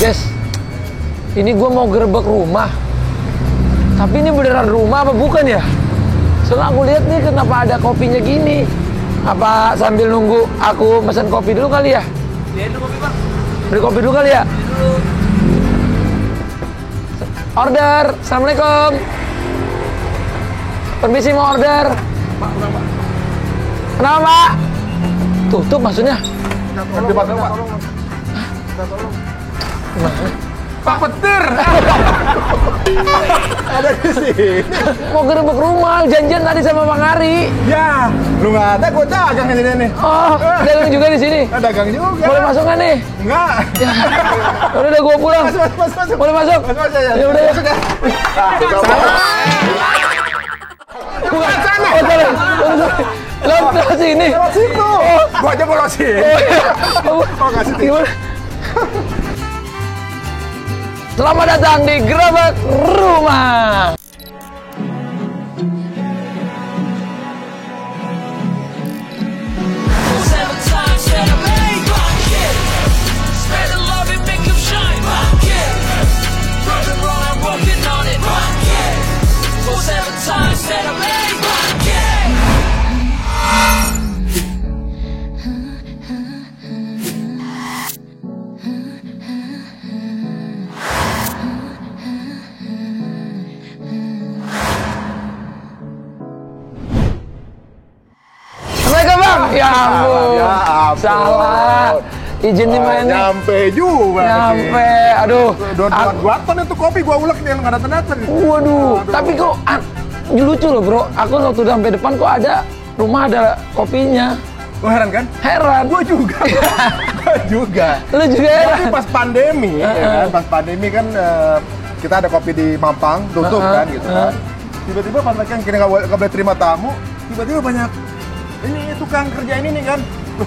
Guys, ini gue mau gerbek rumah. Tapi ini beneran rumah apa bukan ya? Soalnya aku lihat nih kenapa ada kopinya gini. Apa sambil nunggu aku pesan kopi dulu kali ya? Ya itu kopi Bang. Beli kopi dulu kali ya? Dulu. Order. Assalamualaikum. Permisi mau order. Pak, bukan Pak. Kenapa Pak? Tutup maksudnya? Tolong. Pak Petir. Ada di sini. Mau gerbek rumah, janjian tadi sama Bang Ari. Ya, lu nggak ada, gue dagang di sini nih. Oh, dagang juga di sini. Dagang juga. Boleh masuk nggak nih? Enggak. Ya. Udah gue pulang. Masuk. Boleh masuk? Masuk aja. Ya udah ya. Masuk ya. Bukan sana. Oh, salah. Lewat sini. Lewat situ. Gua aja mau lewat sini. Oh, nggak sih. gimana? Selamat datang di Gerbek Rumah. Ya ampun, Ya ampun. salah. Izin nih main nih. Nyampe juga. Nyampe, aduh. Dua ton itu kopi gua ulek nih, nggak datang. Waduh, tapi kok lucu loh bro. Aku waktu sampai depan kok ada rumah ada kopinya. Lo heran kan? Heran. Gua juga. Gua juga. Lu juga heran. Tapi pas pandemi, ya kan? Pas pandemi kan kita ada kopi di Mampang, tutup kan gitu kan. Tiba-tiba pas mereka yang kira nggak boleh terima tamu, tiba-tiba banyak ini tukang kerja ini nih kan. Loh,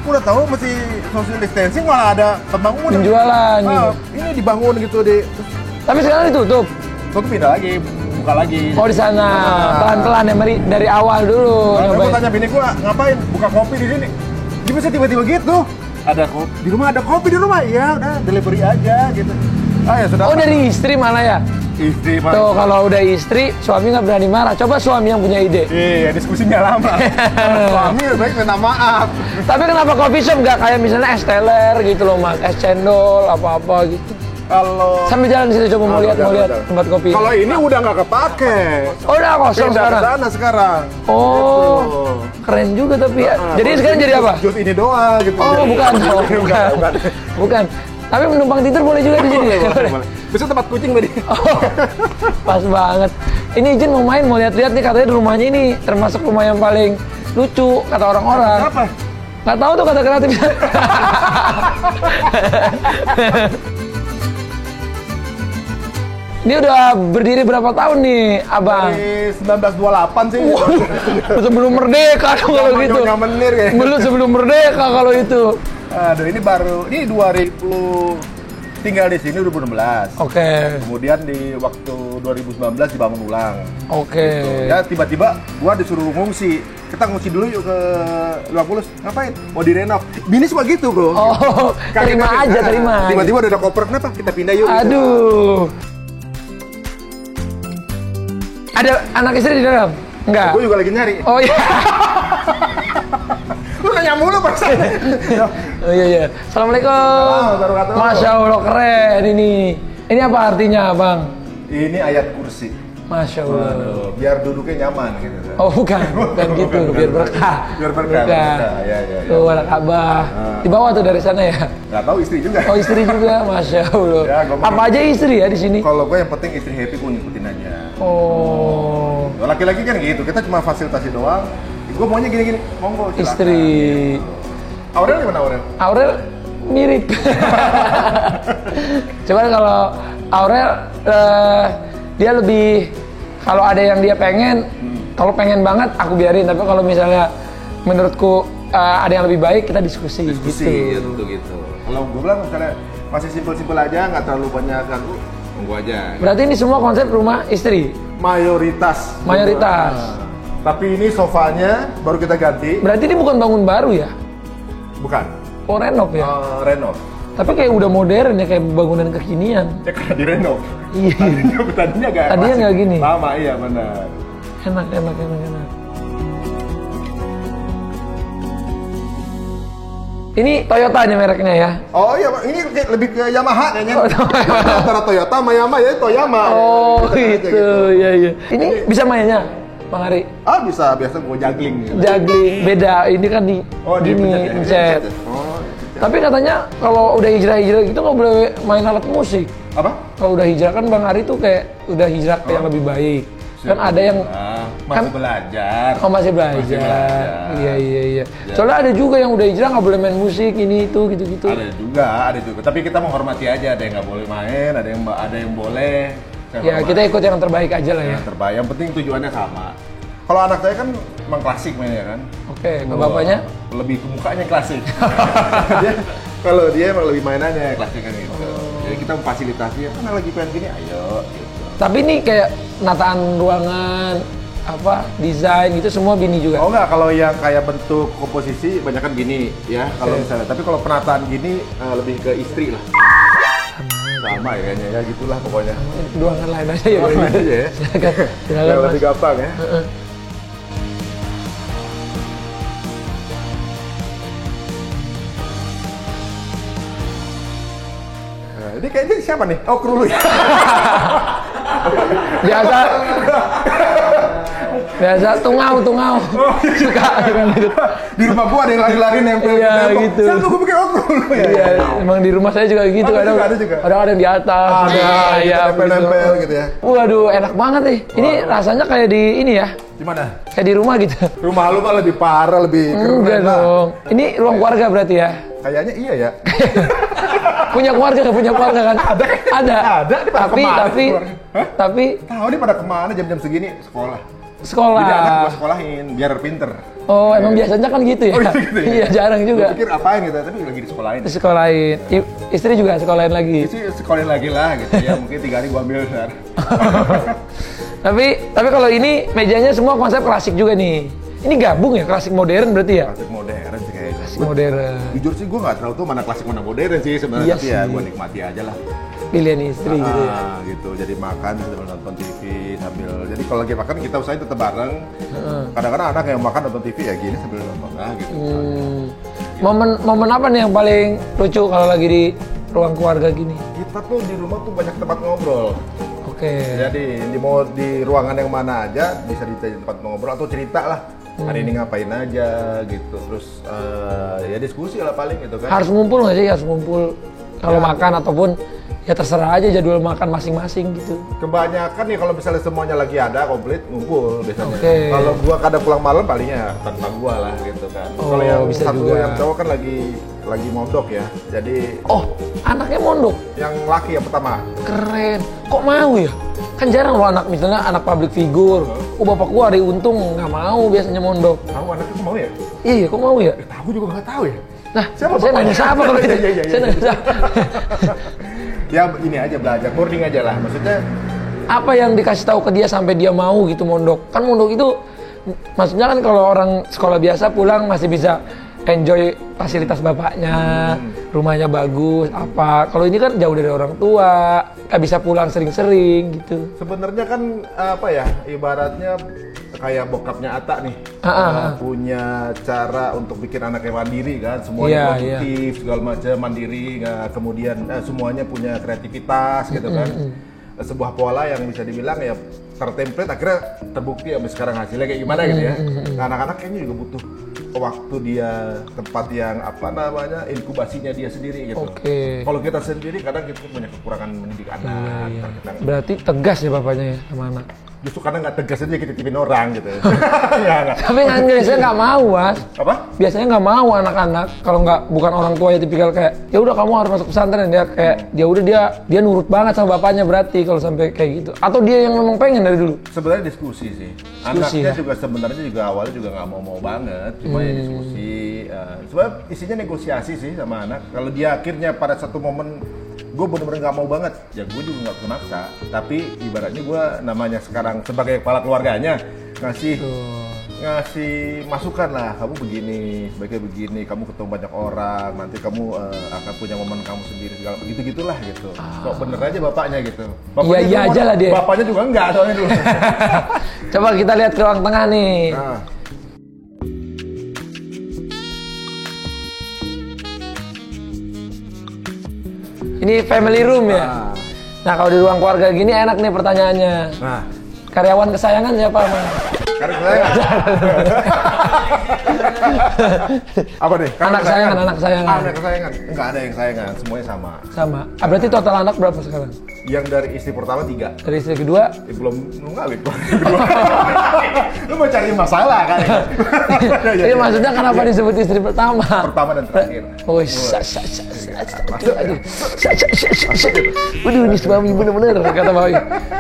udah tahu mesti social distancing malah ada pembangunan. Penjualan gitu. Ini dibangun gitu di. Tapi sekarang ditutup. Tutup pindah lagi, buka lagi. Oh di sana, pelan-pelan ya dari awal dulu. Nah, nyobain. aku tanya bini gua ngapain buka kopi di sini. Gimana sih tiba-tiba gitu? Ada kopi di rumah, ada kopi di rumah. Iya, udah delivery aja gitu. Ah ya sudah. Oh dari istri malah ya? Istri mah. Tuh kalau udah istri, suami nggak berani marah. Coba suami yang punya ide. Iya, diskusinya lama. Suami lebih baik minta maaf. Tapi kenapa coffee shop nggak kayak misalnya es teler gitu loh mas, es cendol apa-apa gitu. Kalau Sambil jalan di situ coba mau lihat tempat kopi. Kalau ini udah nggak kepake. Oh udah kosong Pindah ke sekarang. sana sekarang. Oh, Gitu. keren juga tapi ya. Jadi sekarang jadi apa? Jus ini doang gitu. Oh bukan, bukan. Tapi menumpang tidur boleh juga di sini. Boleh. Besok tempat kucing tadi. Oh, pas banget. Ini izin mau main, mau lihat-lihat nih katanya di rumahnya ini termasuk rumah yang paling lucu kata orang-orang. Apa? Nggak tahu tuh kata kreatif. Ini udah berdiri berapa tahun nih, Abang? Dari 1928 sih. Sebelum merdeka dong kalau gitu. Nyonya menir ya. Belum sebelum merdeka kalau itu. Aduh, ini baru, ini 2000 tinggal di sini 2016. Oke. Kemudian di waktu 2019 dibangun ulang. Oke. Ya tiba-tiba gua disuruh ngungsi. Kita ngungsi dulu yuk ke Lebak Bulus. Ngapain? Mau direnov. Bini suka gitu, Bro. Oh, terima aja, terima. Tiba-tiba udah ada koper, kenapa? Kita pindah yuk. Aduh. Ada anak istri di dalam? Enggak. Gue juga lagi nyari. Oh iya. Lu nanya mulu perasaan. Oh iya. Assalamualaikum. Assalamualaikum. Masya Allah keren ini. Ini apa artinya, Bang? Ini ayat kursi. Masya Allah. Aduh, biar duduknya nyaman gitu. Oh bukan gitu, biar berkah. Biar berkah. Ya. Tuh ada Ka'bah. Di bawah tuh dari sana ya. Nggak tahu istri juga. Oh istri juga, Masya Allah. Ya, apa aja istri ya di sini? Kalau gue yang penting istri happy, gue ngikutin aja. Oh. Laki-laki kan gitu, kita cuma fasilitasi doang. Gue maunya gini-gini, monggo silakan. Istri. Aurel gimana Aurel? Aurel mirip. Cuman kalau Aurel dia lebih kalau ada yang dia pengen, kalau pengen banget aku biarin. Tapi kalau misalnya menurutku ada yang lebih baik, kita diskusi gitu. Kalau gue bilang misalnya masih simpel-simpel aja, nggak terlalu banyak ganggu, monggo aja. Berarti ini semua konsep rumah istri? Mayoritas. Tapi ini sofanya baru kita ganti. Berarti ini bukan bangun baru ya? Bukan. Oh renov ya? Renov. Tapi kayak udah modern ya, kayak bangunan kekinian. Ya karena direnov. Iya. Tadinya nggak Tadinya klasik. nggak gini. Sama, iya benar. Enak. Ini Toyota nih mereknya ya. Oh iya, Pak. Ini kayak lebih ke Yamaha kayaknya. Oh, Yamaha. Antara Toyota sama Yamaha ya Toyama. Oh Aja gitu, iya. Ini bisa mainnya, Bang Ari? Ah bisa, biasa gue juggling. Juggling, beda. Ini kan di gini, pencet. Oh, Tapi katanya kalau udah hijrah gitu nggak boleh main alat musik. apa? Kalau udah hijrah kan Bang Ari tuh kayak udah hijrah ke yang lebih baik. Kan ada yang masih belajar. Oh masih belajar. Iya. Soalnya ada juga yang udah hijrah nggak boleh main musik ini itu gitu. Ada juga. Tapi kita menghormati aja. Ada yang nggak boleh main, ada yang boleh. Ya kita ikut yang terbaik aja lah ya. Yang terbaik. Yang penting tujuannya sama. Kalau anak saya kan memang klasik mainnya kan. Oke, ke bapaknya? Lebih ke mukanya klasik. Kalau dia emang lebih mainannya klasik kan gitu. Jadi kita memfasilitasi, mana lagi pengen gini, ayo gitu. Tapi ini kayak penataan ruangan, desain gitu semua bini juga. Oh enggak, kalau yang kayak bentuk komposisi banyak kan gini ya kalau misalnya. Tapi kalau penataan gini lebih ke istri lah. Sama ya kayaknya ya gitulah pokoknya. Ruangan lain aja ya. Ruangan aja ya. Silakan, Yang Mas. lebih gampang ya. Nah, ini kayaknya siapa nih? Oh, kru lu ya. Biasa tungau. Suka gitu. Di rumah gua ada yang lari-lari nempel Iya, di tembok. gitu. Siapa gua pikir oh kru lu ya. Iya, emang di rumah saya juga gitu. Ada juga. Ada yang di atas. Ada nempel-nempel gitu ya. Waduh, enak banget nih. Ini rasanya kayak di ini ya. Gimana? Kayak di rumah gitu. Rumah lu mah lebih parah, lebih keren Enggak lah. dong. Ini ruang keluarga berarti ya. Kayaknya iya ya. Punya keluarga kan? Ada. Ada, dia pada kemana keluarga? Hah? Tapi Tahu dia pada kemana jam-jam segini? Sekolah. sekolah. Jadi anak gua sekolahin biar pinter. Oh, emang biasanya kan gitu ya? Oh, gitu ya? Iya, jarang juga. Gua pikir apain gitu, tapi lagi di sekolahin. Sekolahin. Istri juga sekolahin lagi. Sih sekolahin lagi lah gitu ya. Mungkin 3 hari gua ambil ntar. Tapi kalau ini mejanya semua konsep klasik juga nih. Ini gabung ya, klasik modern berarti ya? Klasik modern sih kayaknya. Klasik modern. Jujur sih gua nggak tahu tuh mana klasik mana modern sih sebenarnya. Iya Tapi ya sih. gua nikmati aja lah. Pilihan istri gitu ya. Gitu. Jadi makan sambil nonton TV sambil. Jadi kalau lagi makan kita usahain tetap bareng. Kadang-kadang anak yang makan nonton TV ya gini sambil nonton gitu. Momen apa nih yang paling lucu kalau lagi di ruang keluarga gini? Kita tuh di rumah tuh banyak tempat ngobrol. Oke. Jadi mau di ruangan yang mana aja bisa di tempat ngobrol atau cerita lah. Hari ini ngapain aja gitu. Terus ya diskusi lah paling gitu kan. Harus ngumpul nggak sih? Harus ngumpul kalau makan ataupun ya terserah aja jadwal makan masing-masing gitu. Kebanyakan nih kalau misalnya semuanya lagi ada komplit ngumpul biasanya. Oke. Kalau gua kadang pulang malam palingnya tanpa gua lah gitu kan. Oh, Kalau yang bisa satu juga. yang cowok kan lagi mondok ya. Jadi Oh, anaknya mondok. yang laki yang pertama. Keren. Kok mau ya? Kan jarang loh anak misalnya anak public figure. Oh, bapak gua Ari Untung nggak mau biasanya mondok. Tahu anaknya kok mau ya? Iya, kok mau ya? Tahu juga nggak tahu ya. Nah, Siapa saya nanya bapaknya? siapa kalau gitu? Iya. Saya nanya siapa? Ya ini aja belajar, boarding aja lah. Maksudnya Apa yang dikasih tahu ke dia sampai dia mau gitu mondok? Kan mondok itu maksudnya kan kalau orang sekolah biasa pulang masih bisa enjoy fasilitas bapaknya, rumahnya bagus, apa. Kalau ini kan jauh dari orang tua, nggak bisa pulang sering-sering gitu. sebenarnya kan apa ya, ibaratnya kayak bokapnya Atta nih. Punya cara untuk bikin anaknya mandiri kan, semuanya Iya, produktif, segala macam mandiri, kemudian semuanya punya kreativitas gitu kan. Sebuah pola yang bisa dibilang ya tertemplate, akhirnya terbukti sampai sekarang hasilnya kayak gimana gitu ya. Nah, anak-anak kayaknya juga butuh waktu dia, tempat yang apa namanya, inkubasinya dia sendiri gitu. Oke. Kalau kita sendiri kadang kita punya kekurangan mendidik anak. Iya. Kita- Berarti tegas ya bapaknya ya sama anak. Justru kadang nggak tegas aja kita titipin orang gitu. Ya, nggak. Tapi kan biasanya nggak mau, Mas. Apa? Biasanya nggak mau anak-anak kalau nggak bukan orang tua ya tipikal kayak ya udah kamu harus masuk pesantren ya kayak ya udah dia nurut banget sama bapaknya berarti kalau sampai kayak gitu. Atau dia yang memang pengen dari dulu. Sebenarnya diskusi sih. Diskusi, Anaknya ya? juga sebenarnya juga awalnya juga nggak mau banget, cuma ya diskusi. Sebenarnya isinya negosiasi sih sama anak. Kalau dia akhirnya pada satu momen gue bener-bener nggak mau banget, ya gue juga nggak maksa. Tapi ibaratnya gue namanya sekarang sebagai kepala keluarganya ngasih ngasih masukan lah, kamu begini, sebaiknya begini, kamu ketemu banyak orang, nanti kamu akan punya momen kamu sendiri segala gitu-gitulah gitu. Kok bener aja bapaknya gitu. Bapaknya Iya aja lah dia. Bapaknya juga enggak soalnya dulu. Coba kita lihat ke ruang tengah nih. Nah, Ini family room ya. Nah kalau di ruang keluarga gini enak nih pertanyaannya. nah, Karyawan kesayangan siapa, Mas? karena saya apa deh? Anak kesayangan, anak kesayangan. Anak kesayangan. Enggak ada yang kesayangan, semuanya sama. Sama. Ah, berarti total anak berapa sekarang? Yang dari istri pertama 3. Dari istri kedua? Belum ngawin kok. Lu mau cari masalah kan? Ini maksudnya kenapa disebut istri pertama? Pertama dan terakhir. Oh, waduh, ini suami bener-bener kata Bawi.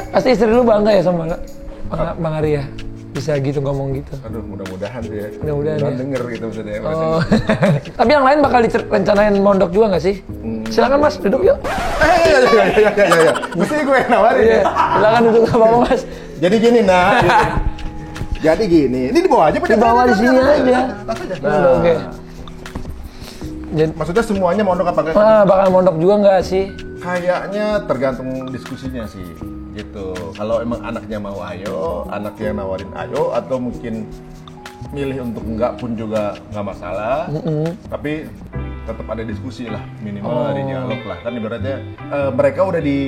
Pasti istri lu bangga ya sama Bang Arya. Bisa gitu ngomong gitu. Aduh, mudah-mudahan sih ya. Mudah-mudahan ya. denger gitu maksudnya. Oh. Tapi yang lain bakal direncanain mondok juga nggak sih? Silakan Mas, duduk yuk. Ya. Mesti gue yang nawarin Iya, ya. silakan duduk nggak apa-apa Mas. Jadi gini, nah. Jadi gini. Ini di bawah aja. Di bawah di sini aja. Tas aja. Udah, oke. Jadi, Maksudnya semuanya mondok apa enggak? bakal mondok juga nggak sih? Kayaknya tergantung diskusinya sih. Gitu. Kalau emang anaknya mau ayo, anaknya nawarin ayo, atau mungkin milih untuk enggak pun juga nggak masalah. Tapi tetap ada diskusi lah, minimal ada dialog lah. Kan ibaratnya mereka udah di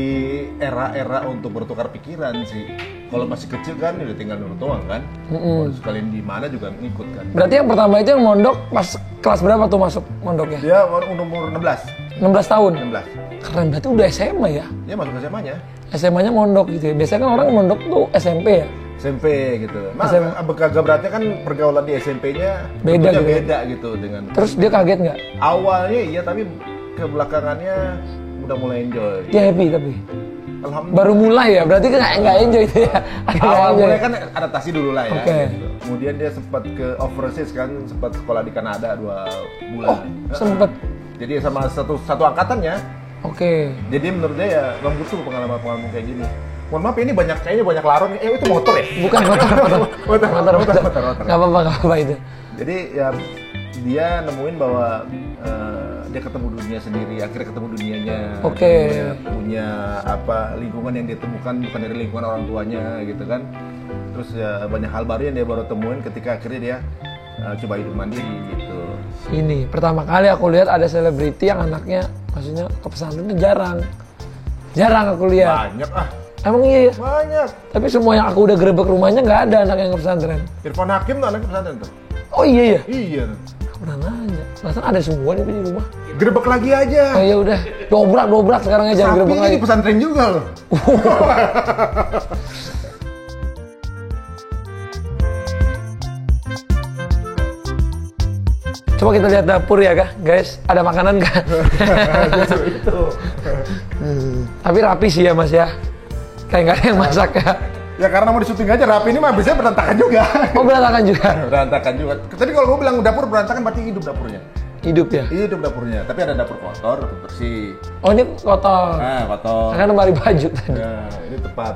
era-era untuk bertukar pikiran sih. Kalau masih kecil kan udah tinggal nurut doang kan. Kalau sekalian di mana juga ngikut kan. Berarti yang pertama itu yang mondok pas kelas berapa tuh masuk mondoknya? Dia umur 16. 16 tahun? 16. Keren, berarti udah SMA ya? Dia masuk SMA-nya. SMA-nya mondok gitu ya? Biasanya kan orang mondok tuh SMP ya? SMP gitu. Nah, kagak beratnya kan pergaulan di SMP-nya Beda tentunya gitu. beda gitu dengan. Terus dia kaget nggak? Awalnya iya, tapi kebelakangannya udah mulai enjoy. Dia happy tapi? Alhamdulillah. Baru mulai ya? Berarti kan nggak enjoy itu ya? Awal mulai kan adaptasi dulu lah ya. Oke. Gitu. Kemudian dia sempat ke overseas kan, sempat sekolah di Kanada 2 bulan. Oh, sempet. Jadi sama satu angkatannya. Oke. Jadi menurut dia ya nggak butuh pengalaman kayak gini. Mohon maaf ini kayaknya banyak larut. Itu motor ya? Bukan motor. Motor. Nggak apa-apa itu. Jadi ya dia nemuin bahwa dia ketemu dunia sendiri, akhirnya ketemu dunianya. Oke. Dia punya lingkungan yang dia temukan bukan dari lingkungan orang tuanya gitu kan. Terus ya banyak hal baru yang dia baru temuin ketika akhirnya dia coba hidup mandiri gitu. Ini pertama kali aku lihat ada selebriti yang anaknya maksudnya ke pesantren jarang aku lihat. Banyak Emang iya ya? banyak. Tapi semua yang aku udah gerebek rumahnya nggak ada anak yang ke pesantren. Irfan Hakim tuh anaknya pesantren tuh. Oh iya ya? Iya. Aku pernah nanya. Masa ada semua nih di rumah? Gerebek lagi aja. Oh iya udah. Dobrak sekarang aja Sapi gerebek lagi. ini pesantren juga loh. Coba kita lihat dapur ya kah, guys? Ada makanan kah? Tapi rapi sih ya Mas ya. Kayak nggak ada yang masak ya. Ya karena mau disuting aja rapi ini mah biasanya berantakan juga. Oh berantakan juga? Berantakan juga. Tadi kalau gue bilang dapur berantakan berarti hidup dapurnya. Hidup ya? Hidup dapurnya. Tapi ada dapur kotor, dapur bersih. Oh ini kotor? Nah kotor. Kan lemari baju tadi. Nah ini tempat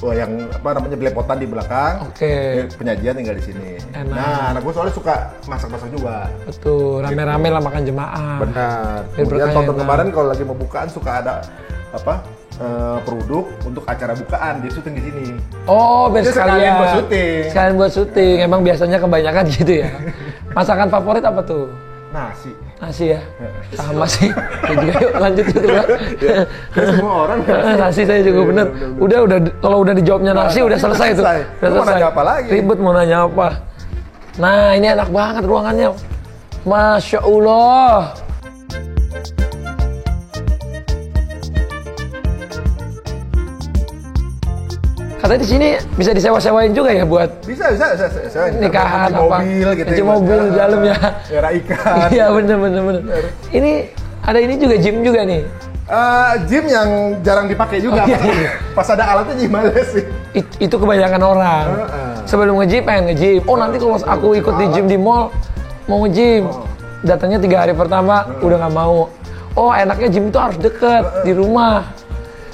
yang belepotan di belakang. Oke. Penyajian tinggal di sini. Enak. Nah anak gue soalnya suka masak-masak juga. Betul, rame-rame lah makan jemaah. Benar. Biar Kemudian berkah tonton enak. kemarin kalau lagi mau bukaan suka ada produk untuk acara bukaan dia syuting di sini. Oh, biar Dia sekalian buat syuting. Sekalian buat syuting. Emang biasanya kebanyakan gitu ya. Masakan favorit apa tuh? Nasi. Nasi ya? Sama sih. Saya juga yuk lanjut gitu Bro. Ya, semua orang Nasi saya juga bener. Udah kalau udah dijawabnya nasi udah selesai tuh. Selesai. Udah Lu mau nanya apa lagi? Ribet mau nanya apa. Nah, ini enak banget ruangannya. Masya Allah. Katanya di sini bisa disewa-sewain juga ya buat bisa. nikahan Cuci apa? mobil gitu. Cuci mobil di dalam ya. Ya ikan. Iya bener. Ini ada ini juga gym juga nih. Gym yang jarang dipakai juga. Oh, iya. Pas ada alatnya gimana sih? Itu kebanyakan orang. Sebelum nge-gym pengen nge-gym. Oh nanti kalau aku ikut di gym di mall mau nge-gym. Datangnya 3 hari pertama udah nggak mau. Oh enaknya gym itu harus deket di rumah.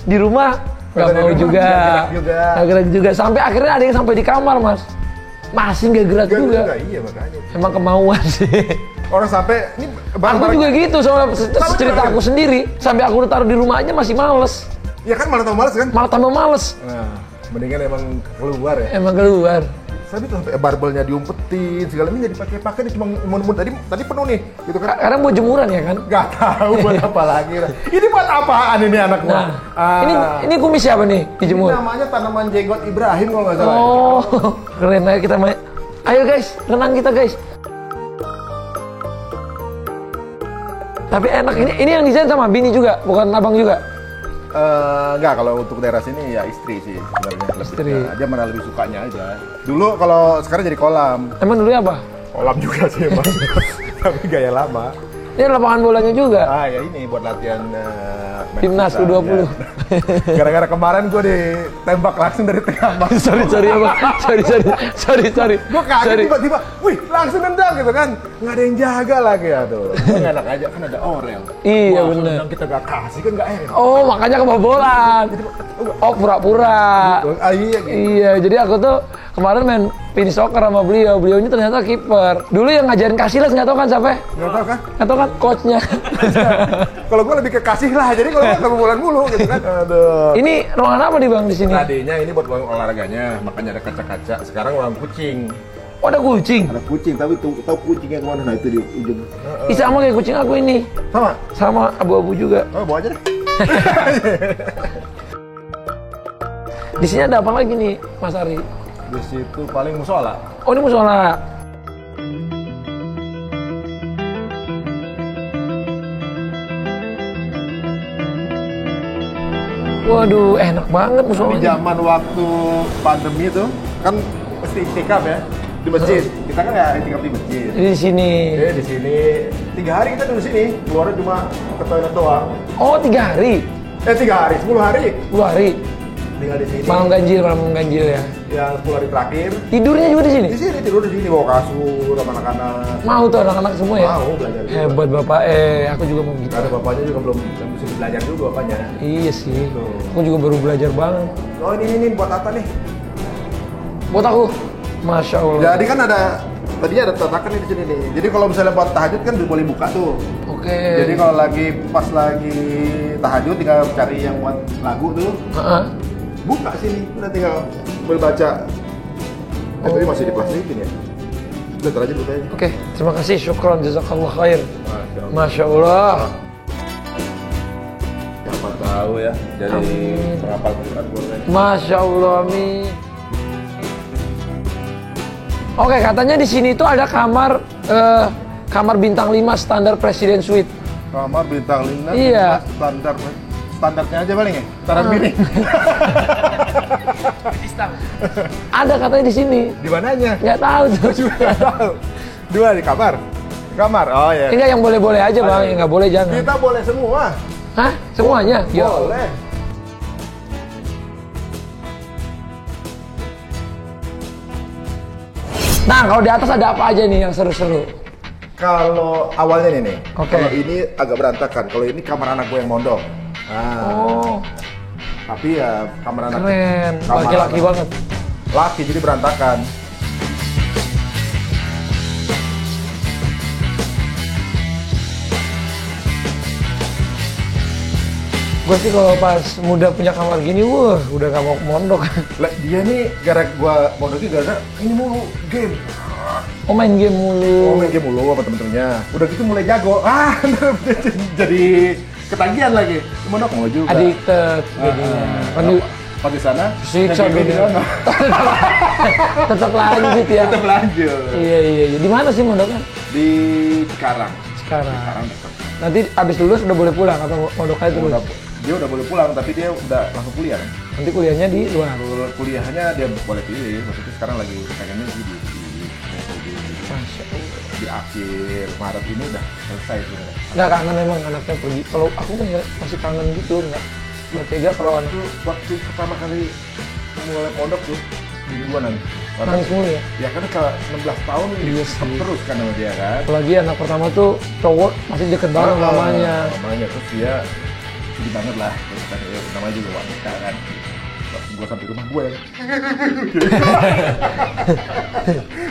Di rumah nggak mau juga. Nggak gerak juga. Sampai akhirnya ada yang sampai di kamar Mas. masih nggak gerak Gak juga. iya makanya. Emang kemauan sih. Orang sampai ini Aku juga gitu soalnya cerita aku sendiri. Sampai aku taruh di rumah aja masih males. Ya kan malah tambah males kan? Malah tambah males. Nah, mendingan emang keluar ya. Emang keluar. Tapi tuh sampai barbelnya diumpetin, segala ini dipakai-pakai nih cuma tadi penuh nih, gitu kan? Sekarang buat jemuran ya kan? Gak tahu buat apa lagi. Ini buat apaan ini anak gua? Nah, ini kumis siapa nih dijemur? Ini namanya tanaman jenggot Ibrahim kalau nggak salah. Oh, keren aja kita main. Ayo guys, renang kita guys. Tapi enak ini yang desain sama bini juga, bukan abang juga. Enggak, kalau untuk daerah sini ya istri sih sebenarnya. Istri. Dia mana lebih sukanya aja. Dulu kalau sekarang jadi kolam. Emang dulu apa? Kolam juga sih emang. Tapi gaya lama. Ini lapangan bolanya juga. Ya ini buat latihan main Timnas futsal, U20. ya. Gara-gara kemarin gue ditembak langsung dari tengah bang. sorry abang. Sorry. Gue kaget tiba-tiba, wih langsung nendang gitu kan. Nggak ada yang jaga lagi ya tuh. Gue nggak enak aja kan ada Orel. Iya Wah, bener. nendang kita gak kasih kan nggak enak. Oh makanya kebobolan. Oh pura-pura. Iya gitu. Iya, jadi aku tuh kemarin main finish soccer sama beliau. Beliaunya ternyata kiper. Dulu yang ngajarin Casillas nggak tahu kan siapa? Nggak tahu kan? Nggak tahu kan coachnya. Kalau gue lebih ke kasih lah, jadi kalau gue kebobolan mulu gitu kan. Aduh. Ini ruangan apa nih bang di sini? Tadinya ini buat ruang olahraganya, makanya ada kaca-kaca. Sekarang ruang kucing. Oh ada kucing. Ada kucing, tapi tahu kucingnya kemana? Nah itu di ujung. Ih sama kayak kucing aku ini. Sama? Sama abu-abu juga. Oh bawa aja deh. Di sini ada apa lagi nih Mas Ari? Di situ paling musola. Oh ini musola. Waduh, enak banget Di musolanya. zaman waktu pandemi tuh kan mesti itikaf ya di masjid. Kita kan ya itikaf di masjid. Di sini. Di sini 3 hari kita dulu sini. Keluarnya cuma ke toilet doang. Oh 3 hari, 3 hari, 10 hari 2 hari. tinggal di sini. Malam ganjil ya. Yang 10 hari terakhir Tidurnya juga di sini. di sini tidur di sini bawa kasur sama anak-anak. Mau tuh anak-anak semua ya. Mau belajar juga. Hebat bapak. Aku juga mau gitu. Karena bapaknya juga belum bisa belajar juga bapaknya. Iya sih. Tuh. Aku juga baru belajar banget. Oh ini buat Ata nih. Buat aku, masya Allah. Jadi kan ada tadinya ada tatakan nih di sini nih. Jadi kalau misalnya buat tahajud kan boleh buka tuh. Oke. Jadi kalau pas lagi tahajud tinggal cari yang buat lagu tuh. Heeh. Buka sini, udah tinggal berbaca. Tapi masih diplastikin ya. Udah ntar aja buka aja. Oke, terima kasih. Syukran, jazakallah khair. Masya Allah. Masya Allah. Siapa tahu ya dari Amin. penghafal Quran keluarganya. Masya Allah, amin. Oke, katanya di sini tuh ada kamar bintang 5 standar Presiden Suite. Kamar bintang 5. Iya. Standarnya aja paling ya. Standar bini. Ada katanya di sini. Di mananya? Nggak tahu tuh. Nggak tahu. Dua di kamar. Kamar. Oh ya. Enggak yang boleh-boleh aja bang, yang nggak boleh jangan. Kita boleh semua. Hah? Semuanya? Ya. Boleh. Nah, kalau di atas ada apa aja nih yang seru-seru? Kalau awalnya nih, Oke. kalau ini agak berantakan. Kalau ini kamar anak gue yang mondok. Nah, Oh, tapi ya kamar anak. keren. Kamar Laki-laki anak. banget. Laki jadi berantakan. Gue sih kalau pas muda punya kamar gini, wah, udah gak mau mondok. Lah, dia nih gara gua mondoknya gara ini mulu game. Oh main game mulu. Oh, main game mulu apa temen-temennya. Udah gitu mulai jago. Jadi ketagihan lagi. Mondok mau juga. Addicted jadinya. Kan di- Pas di sana, Siksa yang game gitu. di sana. tetap lanjut ya. Tetap lanjut. Iya. Di mana sih mondoknya? Di Cikarang. Sekarang. Cikarang dekat. Nanti abis lulus udah boleh pulang atau mondoknya terus? Dia udah boleh pulang, tapi dia udah langsung kuliah kan. Nanti kuliahnya di luar. Kuliahnya dia boleh pilih, maksudnya sekarang lagi pengennya di Masya Allah. di akhir Maret ini udah selesai sebenarnya. Nggak kangen emang anaknya pergi. Kalau aku kan masih kangen gitu, nggak tega kalau anak Waktu pertama kali mulai pondok tuh mingguan nangis mulu ya. Ya kan ke 16 tahun Iya stop sih. terus kan sama dia kan. Apalagi anak pertama tuh cowok masih deket banget mamanya. Mamanya terus dia sedih banget lah. Terus kan ya, namanya juga wanita kan. gua sampai rumah gua ya.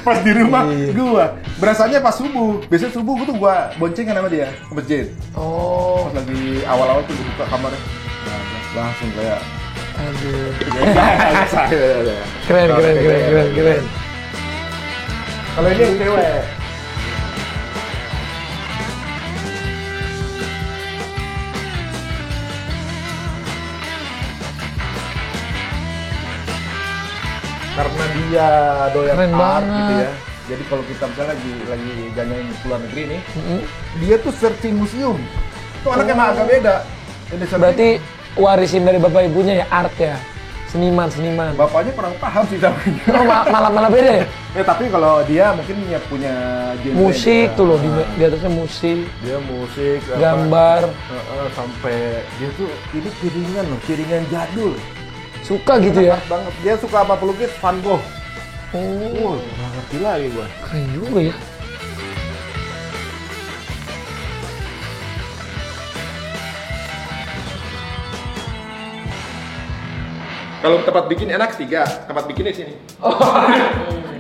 Pas di rumah gua, berasanya pas subuh. Biasanya subuh gua tuh gua boncengan sama dia ke masjid. Oh, Pas lagi awal-awal tuh gua buka kamarnya, langsung kayak aduh. keren. Keren. Kalau ini yang cewek. Karena dia doyan Keren art banget. gitu ya. Jadi kalau kita misalnya lagi jalan ke luar negeri nih, dia tuh searching museum. Itu anaknya emang agak beda. Jadi searching- Berarti warisin dari bapak ibunya ya art ya, seniman. bapaknya kurang paham sih sama ini. Oh, malah beda ya? Tapi kalau dia mungkin punya genre Musik dia. tuh loh, di atasnya musik, Dia musik, apa, gambar. sampai dia tuh ini piringan jadul. Suka gitu ya? Banget. Dia suka sama pelukis Van Gogh. Oh, Nggak ngerti lagi gua. keren juga ya. Kalau tempat bikin enak 3, tempat bikin di sini.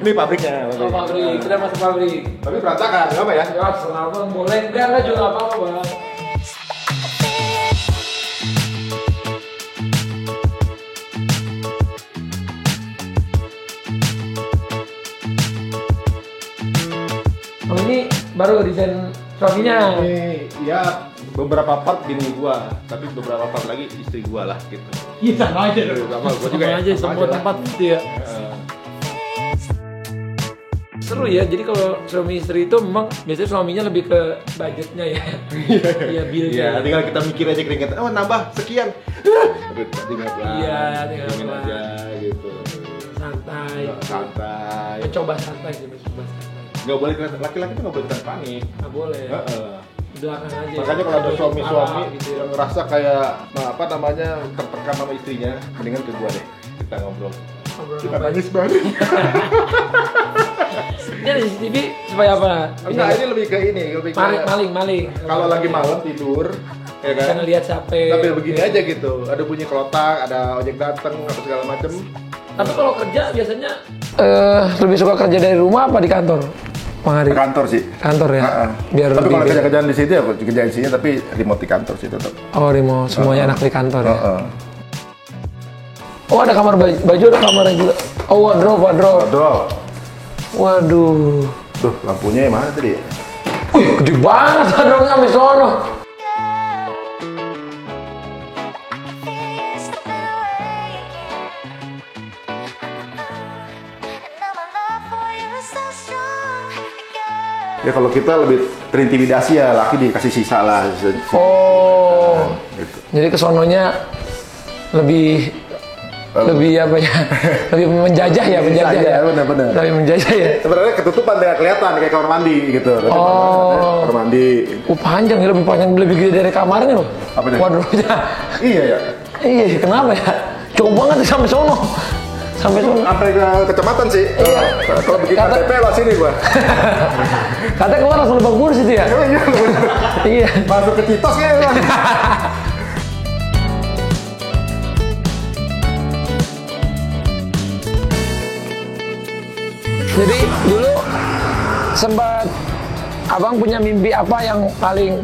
Ini pabriknya. Oh, pabrik, kita masuk pabrik. Tapi berantakan, nggak apa ya? Ya, senang bang, boleh. Enggak juga apa-apa bang. Oh, ini baru desain suaminya. Ini ya beberapa part bini gua, tapi beberapa part lagi istri gua lah gitu. Iya, sama aja dong. Sama gua juga ya. Sama aja, semua lah. tempat gitu ya. Seru ya, jadi kalau suami istri itu memang biasanya suaminya lebih ke budgetnya ya. Iya, bill. Iya, tinggal kita mikir aja keringetan. Oh, nambah sekian. Tinggal Iya, tinggal dingin pelan. aja gitu. Santai. Santai. Mencoba santai sih, mencoba santai. Nggak boleh kelihatan, laki-laki tuh nggak boleh kelihatan panik. Nggak boleh. Heeh. Belakang aja. Makanya kalau ada suami-suami gitu ya. yang ngerasa kayak apa namanya tertekan sama istrinya, mendingan ke gua deh. Kita ngobrol. Kita nangis bareng. Ini ada CCTV supaya apa? Enggak, ini lebih ke ini, lebih ke Maling. kalau lagi malam tidur, ya kan? Bisa ngeliat siapa. Sambil begini aja gitu. Ada bunyi kelotak, ada ojek dateng, apa segala macem. Tapi kalau kerja biasanya lebih suka kerja dari rumah apa di kantor? Bang Ari? Kantor sih. Kantor ya. Biar Tapi lebih kalau kerja-kerjaan di situ ya kerjaan di sini, tapi remote di kantor sih tetap. Oh, remote semuanya anak di kantor ya. Heeh. Oh, ada kamar baju ada kamarnya juga. Oh, wardrobe. Aduh. Waduh. Tuh, lampunya yang mana tadi? Wih, gede banget hadrongnya sampai sono. Ya kalau kita lebih terintimidasi ya laki dikasih sisa lah. Oh. Gitu. Jadi kesononya lebih apa ya? Lebih menjajah ya, menjajah ya. Benar-benar. Lebih menjajah ya. Sebenarnya ketutupan tidak kelihatan kayak kamar mandi gitu. Oh. Kamar mandi. Panjang ya, lebih panjang, lebih gede dari kamarnya loh. Apa nih? Wardrobe-nya. Iya ya. Iya, kenapa ya? Jauh banget ya sampai sono. Sampai sono. Sampai ke kecamatan sih. Iya. Kalau bikin Kata- KTP lah sini gua. Katanya keluar langsung Lebak Bulus itu ya? Iya. Iya. Masuk ke Citos kayaknya. Jadi dulu sempat abang punya mimpi apa yang paling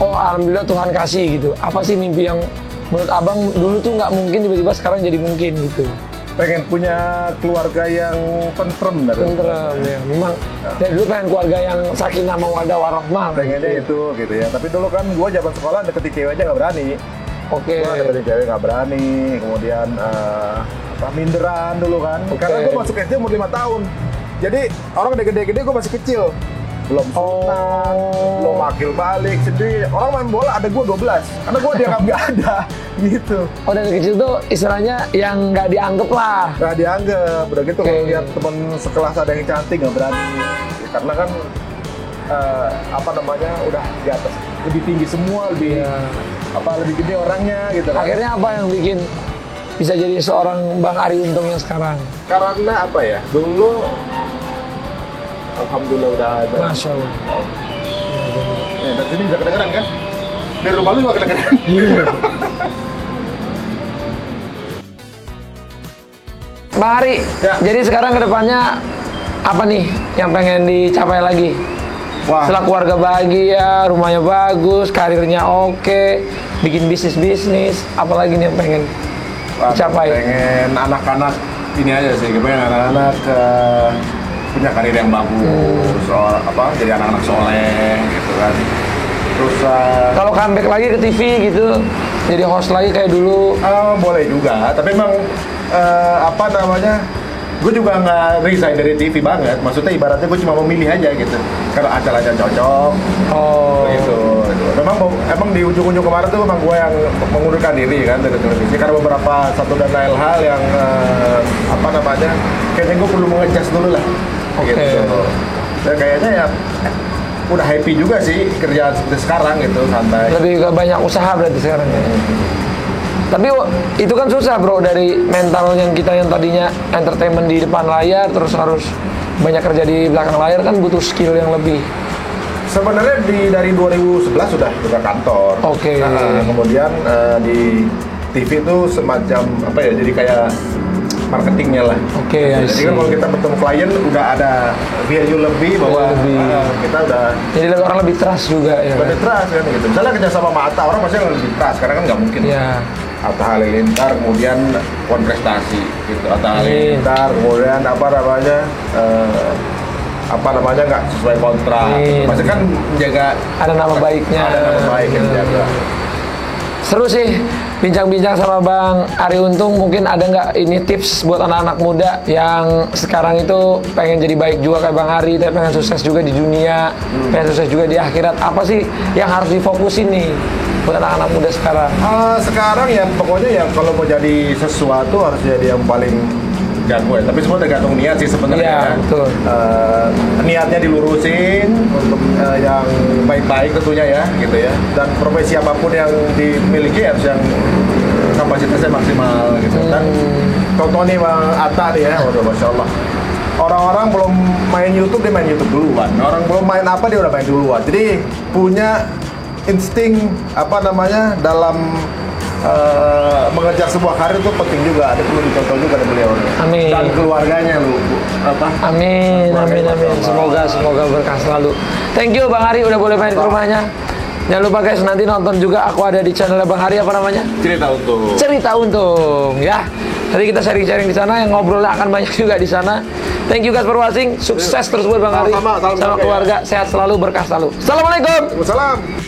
alhamdulillah Tuhan kasih gitu. Apa sih mimpi yang menurut abang dulu tuh nggak mungkin tiba-tiba sekarang jadi mungkin gitu? Pengen punya keluarga yang tentrem dari. Tentrem ya. Memang dari dulu pengen keluarga yang sakinah mawaddah warahmah. Pengennya itu gitu ya. Tapi dulu kan gua zaman sekolah deketin cewek aja nggak berani. Oke. Gua deketin cewek nggak berani. Kemudian minderan dulu kan. Oke. Karena gua masuk SD umur 5 tahun. Jadi orang udah gede-gede gua masih kecil. Belum sunat, belum akil balik sendiri. Orang main bola ada gua 12. Karena gua dianggap nggak ada gitu. Oh, dari kecil tuh istilahnya yang nggak dianggap lah. Nggak dianggap. Udah gitu Oke. kalau lihat teman sekelas ada yang cantik nggak berani. Karena kan udah di atas, lebih tinggi semua, lebih lebih gede orangnya gitu kan. Akhirnya apa yang bikin bisa jadi seorang Bang Ari Untung yang sekarang? Karena apa ya? Dulu alhamdulillah udah ada. Masya Allah. Dari sini bisa kedengeran kan? Dari rumah lu juga kedengeran. Bang Ari, Ya. jadi sekarang kedepannya apa nih yang pengen dicapai lagi? Wah, Setelah keluarga bahagia, rumahnya bagus, karirnya oke, bikin bisnis, apalagi nih yang pengen dicapai? pengen anak-anak ini aja sih, pengen anak-anak punya karir yang bagus, jadi anak-anak soleh gitu kan. Terus Kalau comeback lagi ke TV gitu, jadi host lagi kayak dulu. boleh juga, tapi emang gue juga nggak resign dari TV banget. Maksudnya ibaratnya gue cuma memilih aja gitu. Kalau acaranya cocok, Oh, gitu. Emang di ujung-ujung kemarin tuh emang gue yang mengundurkan diri kan dari televisi karena beberapa satu dan lain hal yang kayaknya gue perlu mengejas dulu lah. Oke. Gitu. Dan kayaknya ya udah happy juga sih kerjaan seperti sekarang gitu, santai. lebih ke banyak usaha berarti sekarang ya. Tapi itu kan susah bro, dari mental yang kita yang tadinya entertainment di depan layar terus harus banyak kerja di belakang layar kan butuh skill yang lebih. Sebenarnya dari 2011 sudah kantor. Oke. Nah, kemudian di TV itu semacam jadi kayak marketingnya lah. Oke, I Jadi see. kan kalau kita bertemu klien udah ada value lebih bahwa kita udah Jadi orang lebih trust juga ya. lebih trust kan gitu. Misalnya kerja sama Atta, orang pasti lebih trust karena kan nggak mungkin. Ya. Atta Halilintar kemudian kontrastasi gitu. Atta Amin. Halilintar kemudian nggak sesuai kontrak. Amin. Pasti kan menjaga Ada nama baiknya. ada nama baik yang dijaga. Seru sih bincang-bincang sama Bang Ari Untung. Mungkin ada nggak ini tips buat anak-anak muda yang sekarang itu pengen jadi baik juga kayak Bang Ari, tapi pengen sukses juga di dunia, pengen sukses juga di akhirat. Apa sih yang harus difokusin nih buat anak-anak muda sekarang? Sekarang ya pokoknya ya kalau mau jadi sesuatu harus jadi yang paling jago ya. Tapi semua tergantung niat sih sebenarnya. Iya, Kan. betul. Niatnya dilurusin untuk yang baik-baik tentunya ya, gitu ya. Dan profesi apapun yang dimiliki harus yang kapasitasnya maksimal gitu. Dan contoh nih Bang Atta nih ya, waduh masya Allah. Orang-orang belum main YouTube dia main YouTube duluan. Orang belum main apa dia udah main duluan. Jadi punya insting dalam mengejar sebuah karir itu penting juga. Ada perlu dicontoh juga dari beliau. Amin. Dan keluarganya Amin. Semoga berkah selalu. Thank you Bang Ari udah boleh main ke rumahnya. Jangan lupa guys, nanti nonton juga aku ada di channel Bang Ari, apa namanya? Cerita Untung ya. Nanti kita sharing-sharing di sana, yang ngobrolnya akan banyak juga di sana. Thank you guys for watching. Sukses terus buat Bang Ari Sama-sama, salam sama keluarga keluarga. Sehat selalu, berkah selalu. Assalamualaikum. Waalaikumsalam.